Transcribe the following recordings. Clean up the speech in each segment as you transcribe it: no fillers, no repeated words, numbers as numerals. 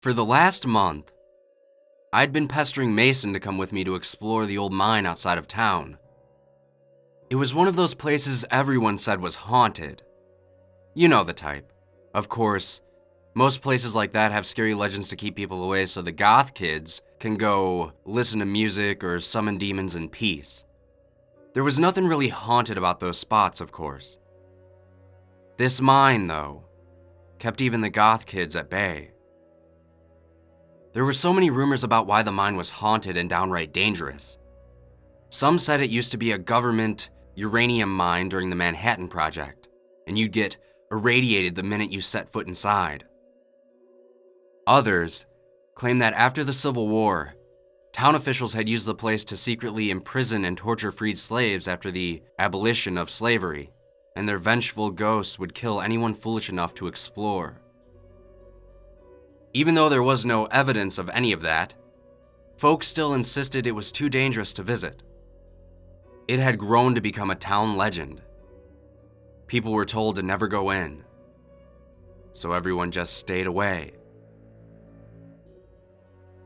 For the last month, I'd been pestering Mason to come with me to explore the old mine outside of town. It was one of those places everyone said was haunted. You know the type. Of course, most places like that have scary legends to keep people away so the goth kids can go listen to music or summon demons in peace. There was nothing really haunted about those spots, of course. This mine, though, kept even the goth kids at bay. There were so many rumors about why the mine was haunted and downright dangerous. Some said it used to be a government uranium mine during the Manhattan Project, and you'd get irradiated the minute you set foot inside. Others claimed that after the Civil War, town officials had used the place to secretly imprison and torture freed slaves after the abolition of slavery, and their vengeful ghosts would kill anyone foolish enough to explore. Even though there was no evidence of any of that, folks still insisted it was too dangerous to visit. It had grown to become a town legend. People were told to never go in, so everyone just stayed away.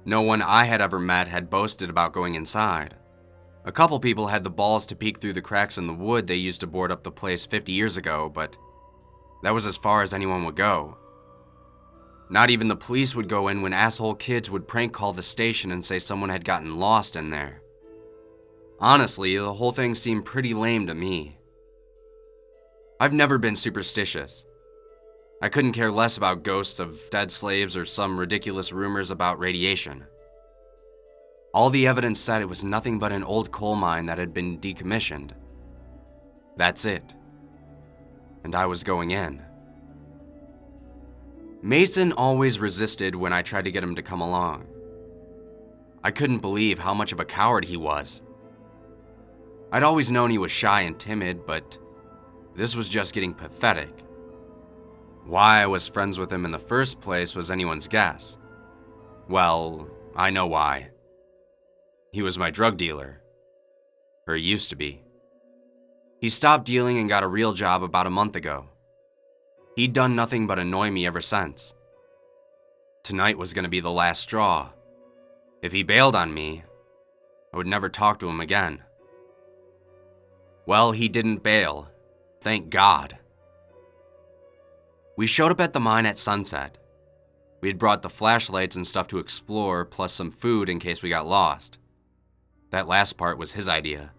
No one I had ever met had boasted about going inside. A couple people had the balls to peek through the cracks in the wood they used to board up the place 50 years ago, but that was as far as anyone would go. Not even the police would go in when asshole kids would prank call the station and say someone had gotten lost in there. Honestly, the whole thing seemed pretty lame to me. I've never been superstitious. I couldn't care less about ghosts of dead slaves or some ridiculous rumors about radiation. All the evidence said it was nothing but an old coal mine that had been decommissioned. That's it. And I was going in. Mason always resisted when I tried to get him to come along. I couldn't believe how much of a coward he was. I'd always known he was shy and timid, but this was just getting pathetic. Why I was friends with him in the first place was anyone's guess. Well, I know why. He was my drug dealer. Or he used to be. He stopped dealing and got a real job about a month ago. He'd done nothing but annoy me ever since. Tonight was going to be the last straw. If he bailed on me, I would never talk to him again. Well, he didn't bail. Thank God. We showed up at the mine at sunset. We had brought the flashlights and stuff to explore, plus some food in case we got lost. That last part was his idea.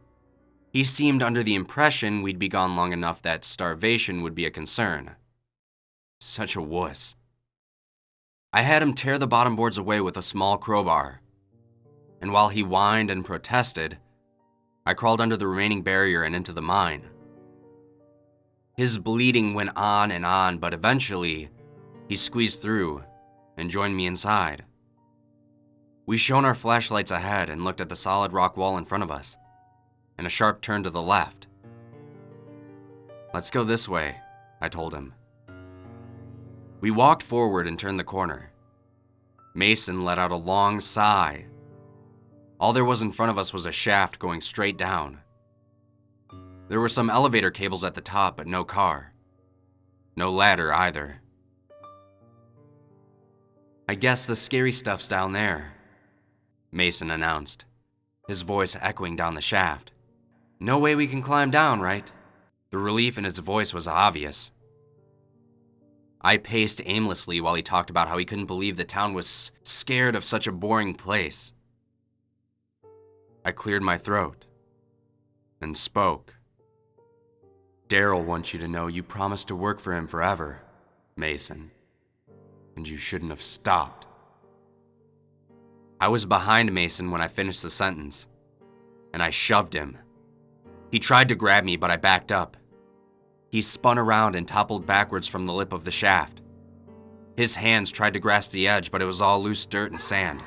He seemed under the impression we'd be gone long enough that starvation would be a concern. Such a wuss. I had him tear the bottom boards away with a small crowbar. And while he whined and protested, I crawled under the remaining barrier and into the mine. His bleeding went on, but eventually, he squeezed through and joined me inside. We shone our flashlights ahead and looked at the solid rock wall in front of us, and a sharp turn to the left. Let's go this way, I told him. We walked forward and turned the corner. Mason let out a long sigh. All there was in front of us was a shaft going straight down. There were some elevator cables at the top, but no car. No ladder either. I guess the scary stuff's down there, Mason announced, his voice echoing down the shaft. No way we can climb down, right? The relief in his voice was obvious. I paced aimlessly while he talked about how he couldn't believe the town was scared of such a boring place. I cleared my throat and spoke. Daryl wants you to know you promised to work for him forever, Mason, and you shouldn't have stopped. I was behind Mason when I finished the sentence, and I shoved him. He tried to grab me, but I backed up. He spun around and toppled backwards from the lip of the shaft. His hands tried to grasp the edge, but it was all loose dirt and sand.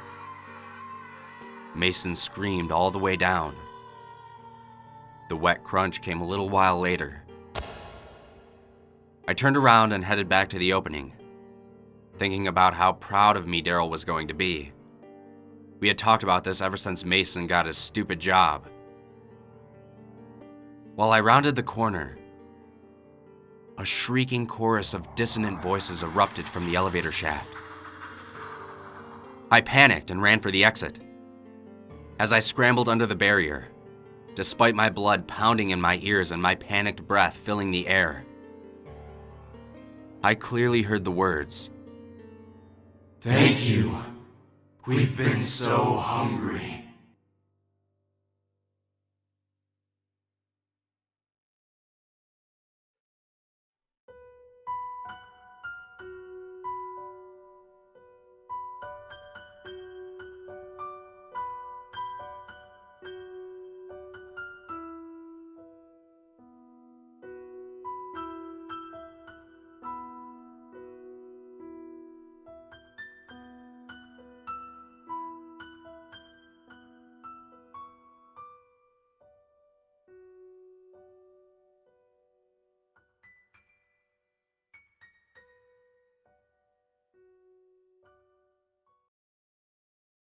Mason screamed all the way down. The wet crunch came a little while later. I turned around and headed back to the opening, thinking about how proud of me Daryl was going to be. We had talked about this ever since Mason got his stupid job. While I rounded the corner, a shrieking chorus of dissonant voices erupted from the elevator shaft. I panicked and ran for the exit. As I scrambled under the barrier, despite my blood pounding in my ears and my panicked breath filling the air, I clearly heard the words, "Thank you. We've been so hungry."